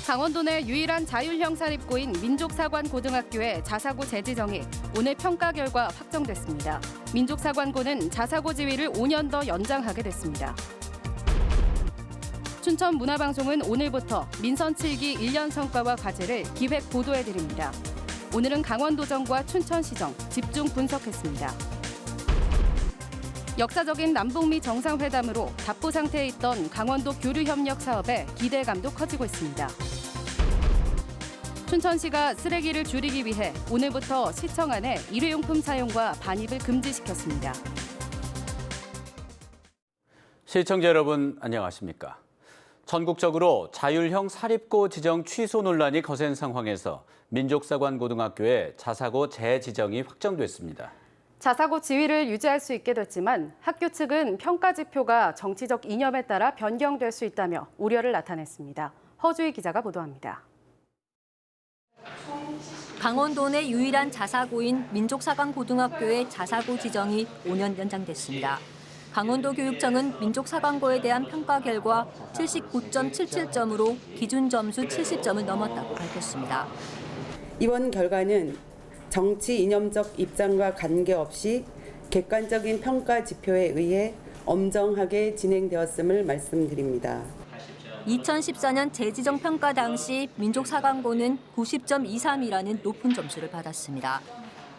강원도 내 유일한 자율형 사립고인 민족사관고등학교의 자사고 재지정이 오늘 평가 결과 확정됐습니다. 민족사관고는 자사고 지위를 5년 더 연장하게 됐습니다. 춘천문화방송은 오늘부터 민선 7기 1년 성과와 과제를 기획 보도해드립니다. 오늘은 강원도정과 춘천시정 집중 분석했습니다. 역사적인 남북미 정상회담으로 답보 상태에 있던 강원도 교류협력 사업에 기대감도 커지고 있습니다. 춘천시가 쓰레기를 줄이기 위해 오늘부터 시청 안에 일회용품 사용과 반입을 금지시켰습니다. 시청자 여러분 안녕하십니까? 전국적으로 자율형 사립고 지정 취소 논란이 거센 상황에서 민족사관고등학교의 자사고 재지정이 확정됐습니다. 자사고 지위를 유지할 수 있게 됐지만 학교 측은 평가 지표가 정치적 이념에 따라 변경될 수 있다며 우려를 나타냈습니다. 허주희 기자가 보도합니다. 강원도 내 유일한 자사고인 민족사관고등학교의 자사고 지정이 5년 연장됐습니다. 강원도 교육청은 민족사관고에 대한 평가 결과 79.77점으로 기준 점수 70점을 넘었다고 밝혔습니다. 이번 결과는 정치 이념적 입장과 관계없이 객관적인 평가 지표에 의해 엄정하게 진행되었음을 말씀드립니다. 2014년 재지정 평가 당시 민족사관고는 90.23이라는 높은 점수를 받았습니다.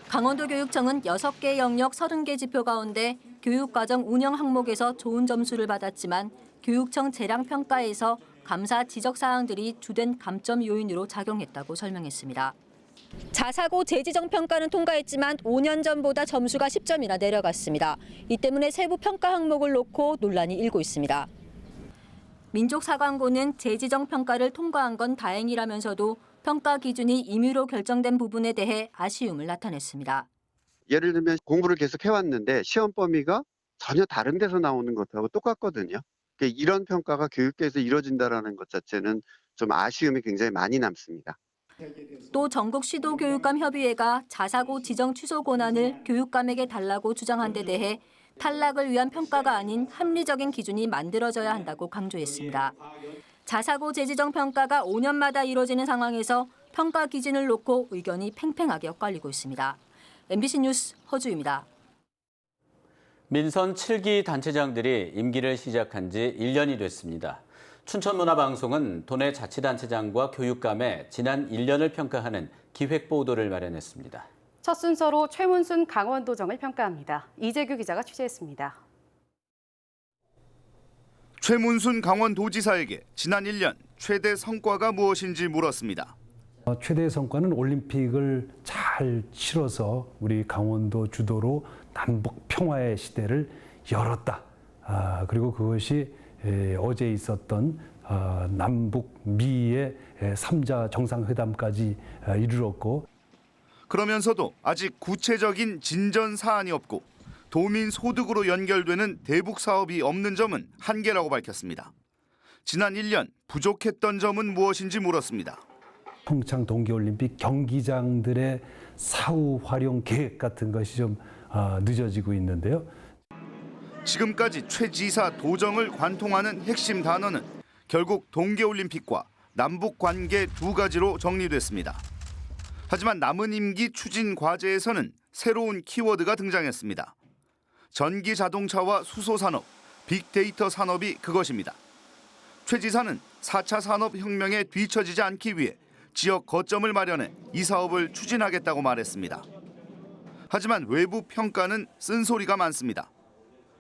강원도 교육청은 6개 영역 30개 지표 가운데 교육과정 운영 항목에서 좋은 점수를 받았지만 교육청 재량평가에서 감사 지적 사항들이 주된 감점 요인으로 작용했다고 설명했습니다. 자사고 재지정 평가는 통과했지만 5년 전보다 점수가 10점이나 내려갔습니다. 이 때문에 세부 평가 항목을 놓고 논란이 일고 있습니다. 민족사관고는 재지정 평가를 통과한 건 다행이라면서도 평가 기준이 임의로 결정된 부분에 대해 아쉬움을 나타냈습니다. 예를 들면 공부를 계속 해왔는데 시험 범위가 전혀 다른 데서 나오는 것하고 똑같거든요. 그러니까 이런 평가가 교육계에서 이루어진다는 것 자체는 좀 아쉬움이 굉장히 많이 남습니다. 또 전국시도교육감협의회가 자사고 지정 취소 권한을 교육감에게 달라고 주장한 데 대해 탈락을 위한 평가가 아닌 합리적인 기준이 만들어져야 한다고 강조했습니다. 자사고 재지정 평가가 5년마다 이뤄지는 상황에서 평가 기준을 놓고 의견이 팽팽하게 엇갈리고 있습니다. MBC 뉴스 허주입니다. 민선 7기 단체장들이 임기를 시작한 지 1년이 됐습니다. 춘천문화방송은 도내 자치단체장과 교육감의 지난 1년을 평가하는 기획보도를 마련했습니다. 첫 순서로 최문순 강원도정을 평가합니다. 이재규 기자가 취재했습니다. 최문순 강원도지사에게 지난 1년 최대 성과가 무엇인지 물었습니다. 최대 성과는 올림픽을 잘 치러서 우리 강원도 주도로 남북 평화의 시대를 열었다. 그리고 그것이 어제 있었던 남북 미의 3자 정상회담까지 이르렀고 그러면서도 아직 구체적인 진전 사안이 없고 도민 소득으로 연결되는 대북 사업이 없는 점은 한계라고 밝혔습니다. 지난 1년 부족했던 점은 무엇인지 물었습니다. 평창 동계올림픽 경기장들의 사후 활용 계획 같은 것이 좀 늦어지고 있는데요. 지금까지 최 지사 도정을 관통하는 핵심 단어는 결국 동계올림픽과 남북관계 두 가지로 정리됐습니다. 하지만 남은 임기 추진 과제에서는 새로운 키워드가 등장했습니다. 전기 자동차와 수소산업, 빅데이터 산업이 그것입니다. 최 지사는 4차 산업혁명에 뒤처지지 않기 위해 지역 거점을 마련해 이 사업을 추진하겠다고 말했습니다. 하지만 외부 평가는 쓴소리가 많습니다.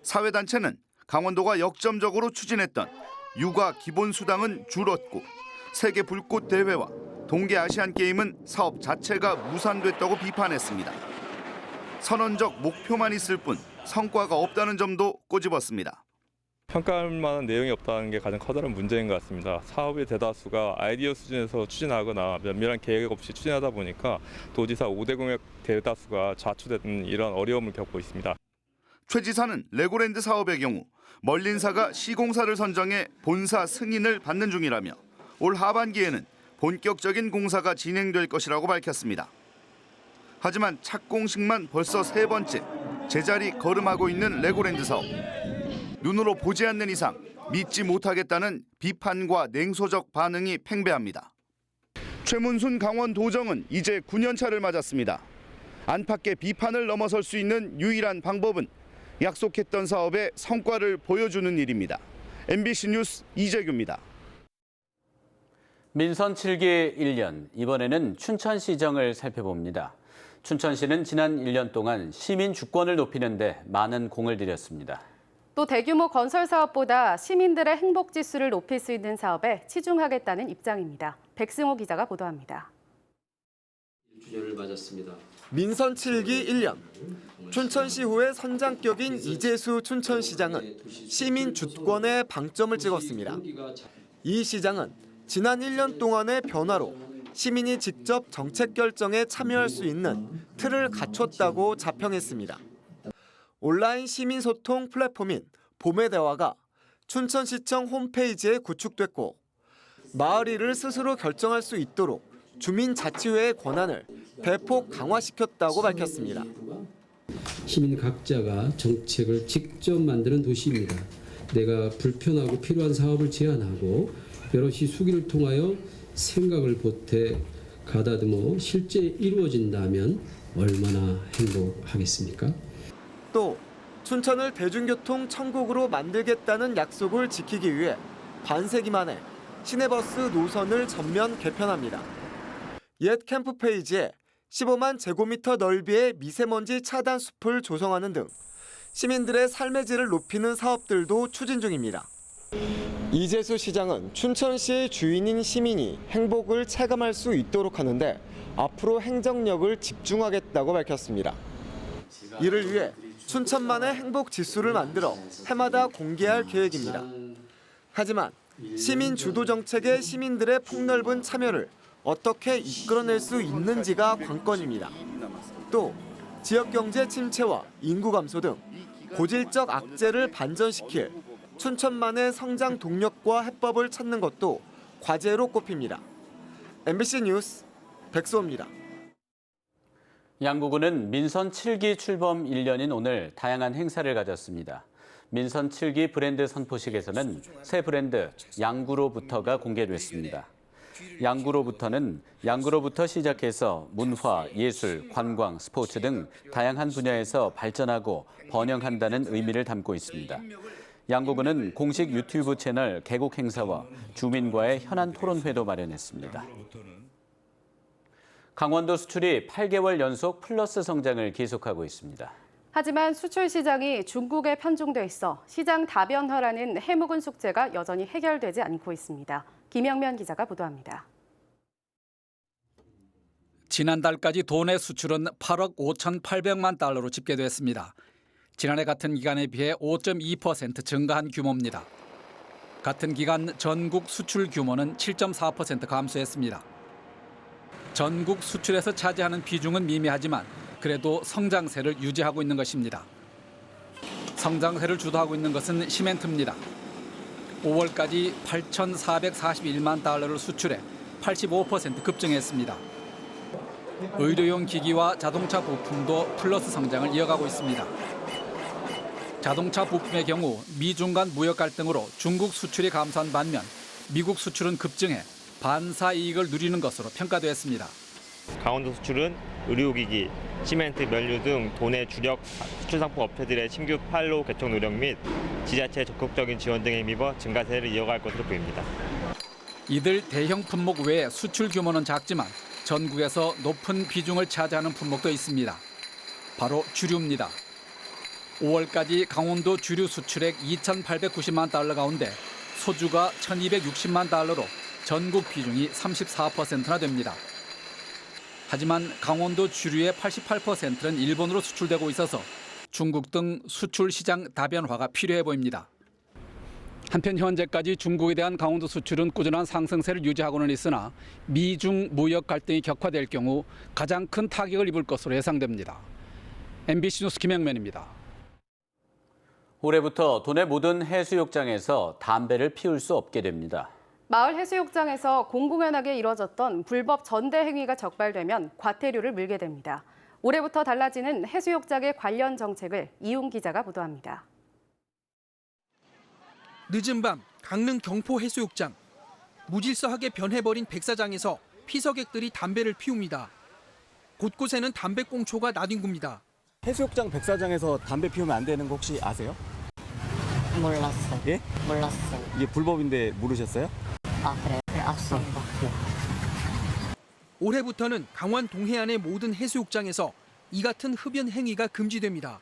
사회단체는 강원도가 역점적으로 추진했던 육아 기본수당은 줄었고 세계 불꽃 대회와 동계아시안게임은 사업 자체가 무산됐다고 비판했습니다. 선언적 목표만 있을 뿐 성과가 없다는 점도 꼬집었습니다. 평가할 만한 내용이 없다는 게 가장 커다란 문제인 것 같습니다. 사업의 대다수가 아이디어 수준에서 추진하거나 면밀한 계획 없이 추진하다 보니까 도지사 5대 공약 대다수가 좌초되는 이런 어려움을 겪고 있습니다. 최 지사는 레고랜드 사업의 경우 멀린사가 시공사를 선정해 본사 승인을 받는 중이라며 올 하반기에는 본격적인 공사가 진행될 것이라고 밝혔습니다. 하지만 착공식만 벌써 3번째 제자리 걸음하고 있는 레고랜드 사업. 눈으로 보지 않는 이상 믿지 못하겠다는 비판과 냉소적 반응이 팽배합니다. 최문순 강원도정은 이제 9년차를 맞았습니다. 안팎의 비판을 넘어설 수 있는 유일한 방법은 약속했던 사업의 성과를 보여주는 일입니다. MBC 뉴스 이재규입니다. 민선 7기 1년, 이번에는 춘천시정을 살펴봅니다. 춘천시는 지난 1년 동안 시민 주권을 높이는 데 많은 공을 들였습니다. 또 대규모 건설 사업보다 시민들의 행복 지수를 높일 수 있는 사업에 치중하겠다는 입장입니다. 백승호 기자가 보도합니다. 민선 7기 1년, 춘천시후의 선장격인 이재수 춘천시장은 시민 주권에 방점을 찍었습니다. 이 시장은 지난 1년 동안의 변화로 시민이 직접 정책 결정에 참여할 수 있는 틀을 갖췄다고 자평했습니다. 온라인 시민소통 플랫폼인 봄의 대화가 춘천시청 홈페이지에 구축됐고 마을 일을 스스로 결정할 수 있도록 주민자치회의 권한을 대폭 강화시켰다고 밝혔습니다. 시민 각자가 정책을 직접 만드는 도시입니다. 내가 불편하고 필요한 사업을 제안하고 여럿이 수기를 통하여 생각을 보태 가다듬어 실제 이루어진다면 얼마나 행복하겠습니까? 또 춘천을 대중교통 천국으로 만들겠다는 약속을 지키기 위해 반세기 만에 시내버스 노선을 전면 개편합니다. 옛 캠프 페이지에 15만 제곱미터 넓이의 미세먼지 차단 숲을 조성하는 등 시민들의 삶의 질을 높이는 사업들도 추진 중입니다. 이재수 시장은 춘천시의 주인인 시민이 행복을 체감할 수 있도록 하는데 앞으로 행정력을 집중하겠다고 밝혔습니다. 이를 위해 춘천만의 행복 지수를 만들어 해마다 공개할 계획입니다. 하지만 시민 주도 정책에 시민들의 폭넓은 참여를 어떻게 이끌어낼 수 있는지가 관건입니다. 또 지역 경제 침체와 인구 감소 등 고질적 악재를 반전시킬 춘천만의 성장 동력과 해법을 찾는 것도 과제로 꼽힙니다. MBC 뉴스 백수호입니다. 양구군은 민선 7기 출범 1년인 오늘 다양한 행사를 가졌습니다. 민선 7기 브랜드 선포식에서는 새 브랜드 양구로부터가 공개됐습니다. 양구로부터 시작해서 문화, 예술, 관광, 스포츠 등 다양한 분야에서 발전하고 번영한다는 의미를 담고 있습니다. 양구군은 공식 유튜브 채널 개국 행사와 주민과의 현안 토론회도 마련했습니다. 강원도 수출이 8개월 연속 플러스 성장을 계속하고 있습니다. 하지만 수출 시장이 중국에 편중돼 있어 시장 다변화라는 해묵은 숙제가 여전히 해결되지 않고 있습니다. 김영면 기자가 보도합니다. 지난달까지 도내 수출은 8억 5,800만 달러로 집계됐습니다. 지난해 같은 기간에 비해 5.2% 증가한 규모입니다. 같은 기간 전국 수출 규모는 7.4% 감소했습니다. 전국 수출에서 차지하는 비중은 미미하지만 그래도 성장세를 유지하고 있는 것입니다. 성장세를 주도하고 있는 것은 시멘트입니다. 5월까지 8,441만 달러를 수출해 85% 급증했습니다. 의료용 기기와 자동차 부품도 플러스 성장을 이어가고 있습니다. 자동차 부품의 경우 미중 간 무역 갈등으로 중국 수출이 감소한 반면 미국 수출은 급증해 반사 이익을 누리는 것으로 평가됐습니다. 강원도 수출은 의료기기, 시멘트, 면류 등 도내 주력 수출 상품 업체들의 신규 판로 개통 노력 및 지자체 적극적인 지원 등에 힘입어 증가세를 이어갈 것으로 보입니다. 이들 대형 품목 외에 수출 규모는 작지만 전국에서 높은 비중을 차지하는 품목도 있습니다. 바로 주류입니다. 5월까지 강원도 주류 수출액 2,890만 달러 가운데 소주가 1,260만 달러로 전국 비중이 34%나 됩니다. 하지만 강원도 주류의 88%는 일본으로 수출되고 있어서 중국 등 수출 시장 다변화가 필요해 보입니다. 한편 현재까지 중국에 대한 강원도 수출은 꾸준한 상승세를 유지하고는 있으나 미중 무역 갈등이 격화될 경우 가장 큰 타격을 입을 것으로 예상됩니다. MBC 뉴스 김영면입니다. 올해부터 도내 모든 해수욕장에서 담배를 피울 수 없게 됩니다. 마을 해수욕장에서 공공연하게 이뤄졌던 불법 전대 행위가 적발되면 과태료를 물게 됩니다. 올해부터 달라지는 해수욕장의 관련 정책을 이용 기자가 보도합니다. 늦은 밤 강릉 경포 해수욕장. 무질서하게 변해버린 백사장에서 피서객들이 담배를 피웁니다. 곳곳에는 담배꽁초가 나뒹굽니다. 해수욕장 백사장에서 담배 피우면 안 되는 거 혹시 아세요? 몰랐어요. 예? 몰랐어요. 이게 불법인데 모르셨어요? 아 그래요? 알았습니다. 올해부터는 강원 동해안의 모든 해수욕장에서 이 같은 흡연 행위가 금지됩니다.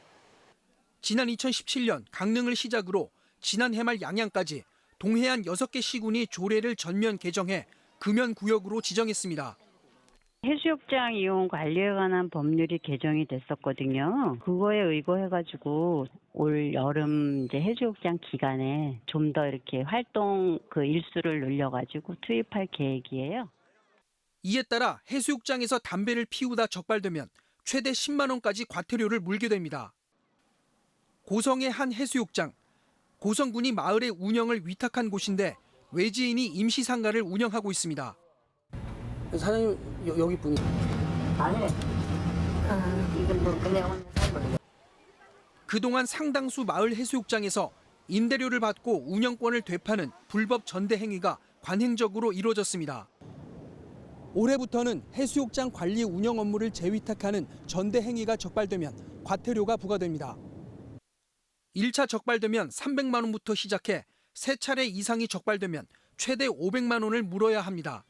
지난 2017년 강릉을 시작으로 지난 해말 양양까지 동해안 6개 시군이 조례를 전면 개정해 금연구역으로 지정했습니다. 해수욕장 이용 관리에 관한 법률이 개정이 됐었거든요. 그거에 의거해가지고 올 여름 이제 해수욕장 기간에 좀 더 이렇게 활동 일수를 늘려가지고 투입할 계획이에요. 이에 따라 해수욕장에서 담배를 피우다 적발되면 최대 10만 원까지 과태료를 물게 됩니다. 고성의 한 해수욕장, 고성군이 마을의 운영을 위탁한 곳인데 외지인이 임시상가를 운영하고 있습니다. 사장님 여기 분이 아니, 이건 뭐 그냥 그동안 상당수 마을 해수욕장에서 임대료를 받고 운영권을 되파는 불법 전대 행위가 관행적으로 이루어졌습니다. 올해부터는 해수욕장 관리 운영 업무를 재위탁하는 전대 행위가 적발되면 과태료가 부과됩니다. 1차 적발되면 300만 원부터 시작해 3차례 이상이 적발되면 최대 500만 원을 물어야 합니다.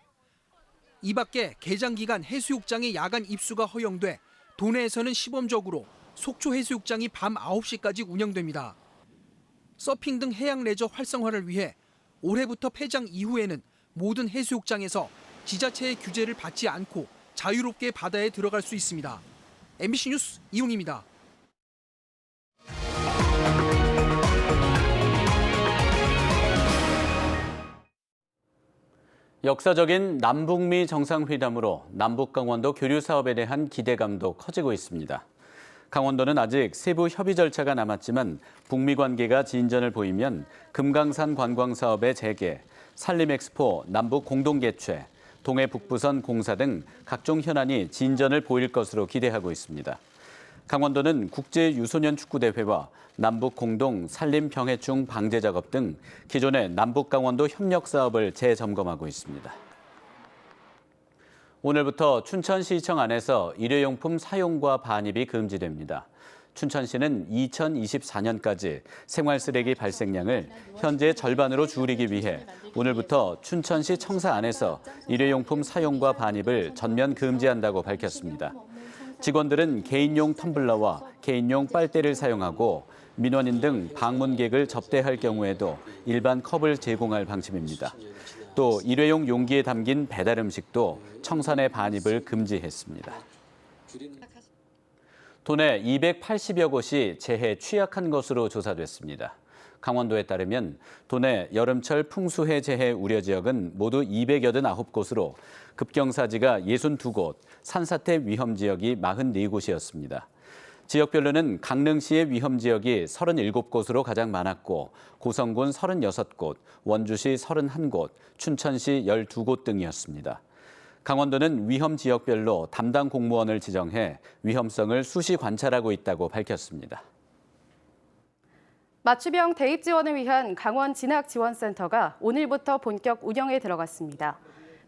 이 밖에 개장 기간 해수욕장의 야간 입수가 허용돼 도내에서는 시범적으로 속초 해수욕장이 밤 9시까지 운영됩니다. 서핑 등 해양 레저 활성화를 위해 올해부터 폐장 이후에는 모든 해수욕장에서 지자체의 규제를 받지 않고 자유롭게 바다에 들어갈 수 있습니다. MBC 뉴스 이용입니다. 역사적인 남북미 정상회담으로 남북 강원도 교류 사업에 대한 기대감도 커지고 있습니다. 강원도는 아직 세부 협의 절차가 남았지만 북미 관계가 진전을 보이면 금강산 관광 사업의 재개, 산림 엑스포 남북 공동 개최, 동해 북부선 공사 등 각종 현안이 진전을 보일 것으로 기대하고 있습니다. 강원도는 국제 유소년 축구대회와 남북 공동 산림 병해충 방제 작업 등 기존의 남북 강원도 협력 사업을 재점검하고 있습니다. 오늘부터 춘천시청 안에서 일회용품 사용과 반입이 금지됩니다. 춘천시는 2024년까지 생활 쓰레기 발생량을 현재 절반으로 줄이기 위해 오늘부터 춘천시 청사 안에서 일회용품 사용과 반입을 전면 금지한다고 밝혔습니다. 직원들은 개인용 텀블러와 개인용 빨대를 사용하고 민원인 등 방문객을 접대할 경우에도 일반 컵을 제공할 방침입니다. 또 일회용 용기에 담긴 배달 음식도 청사 내 반입을 금지했습니다. 도내 280여 곳이 재해 취약한 것으로 조사됐습니다. 강원도에 따르면 도내 여름철 풍수해 재해 우려 지역은 모두 289곳으로 급경사지가 62곳, 산사태 위험 지역이 44곳이었습니다. 지역별로는 강릉시의 위험 지역이 37곳으로 가장 많았고 고성군 36곳, 원주시 31곳, 춘천시 12곳 등이었습니다. 강원도는 위험 지역별로 담당 공무원을 지정해 위험성을 수시 관찰하고 있다고 밝혔습니다. 맞춤형 대입 지원을 위한 강원 진학지원센터가 오늘부터 본격 운영에 들어갔습니다.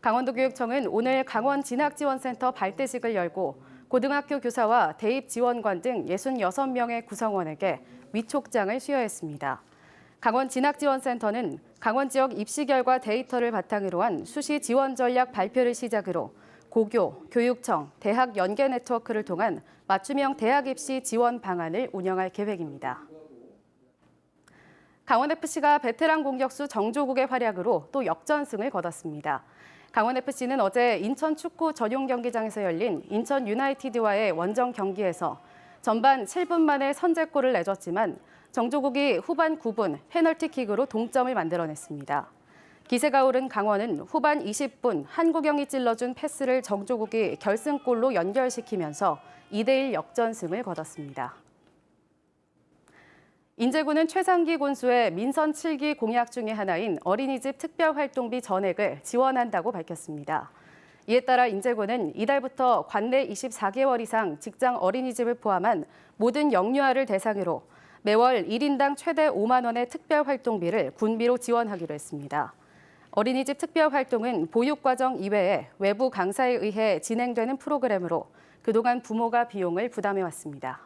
강원도교육청은 오늘 강원 진학지원센터 발대식을 열고 고등학교 교사와 대입 지원관 등 66명의 구성원에게 위촉장을 수여했습니다. 강원 진학지원센터는 강원 지역 입시 결과 데이터를 바탕으로 한 수시 지원 전략 발표를 시작으로 고교, 교육청, 대학 연계 네트워크를 통한 맞춤형 대학 입시 지원 방안을 운영할 계획입니다. 강원FC가 베테랑 공격수 정조국의 활약으로 또 역전승을 거뒀습니다. 강원FC는 어제 인천 축구 전용 경기장에서 열린 인천 유나이티드와의 원정 경기에서 전반 7분 만에 선제골을 내줬지만 정조국이 후반 9분 페널티킥으로 동점을 만들어냈습니다. 기세가 오른 강원은 후반 20분 한국영이 찔러준 패스를 정조국이 결승골로 연결시키면서 2대1 역전승을 거뒀습니다. 인제군은 최상기 군수의 민선 7기 공약 중의 하나인 어린이집 특별활동비 전액을 지원한다고 밝혔습니다. 이에 따라 인제군은 이달부터 관내 24개월 이상 직장 어린이집을 포함한 모든 영유아를 대상으로 매월 1인당 최대 5만 원의 특별활동비를 군비로 지원하기로 했습니다. 어린이집 특별 활동은 보육과정 이외에 외부 강사에 의해 진행되는 프로그램으로 그동안 부모가 비용을 부담해왔습니다.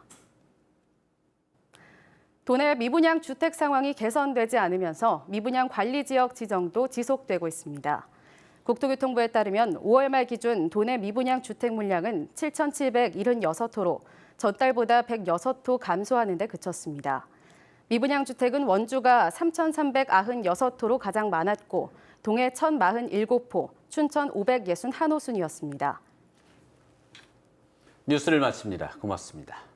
도내 미분양 주택 상황이 개선되지 않으면서 미분양 관리 지역 지정도 지속되고 있습니다. 국토교통부에 따르면 5월 말 기준 도내 미분양 주택 물량은 7,776호로 전달보다 106호 감소하는 데 그쳤습니다. 미분양 주택은 원주가 3,396호로 가장 많았고 동해 1,047호, 춘천 561호 순이었습니다. 뉴스를 마칩니다. 고맙습니다.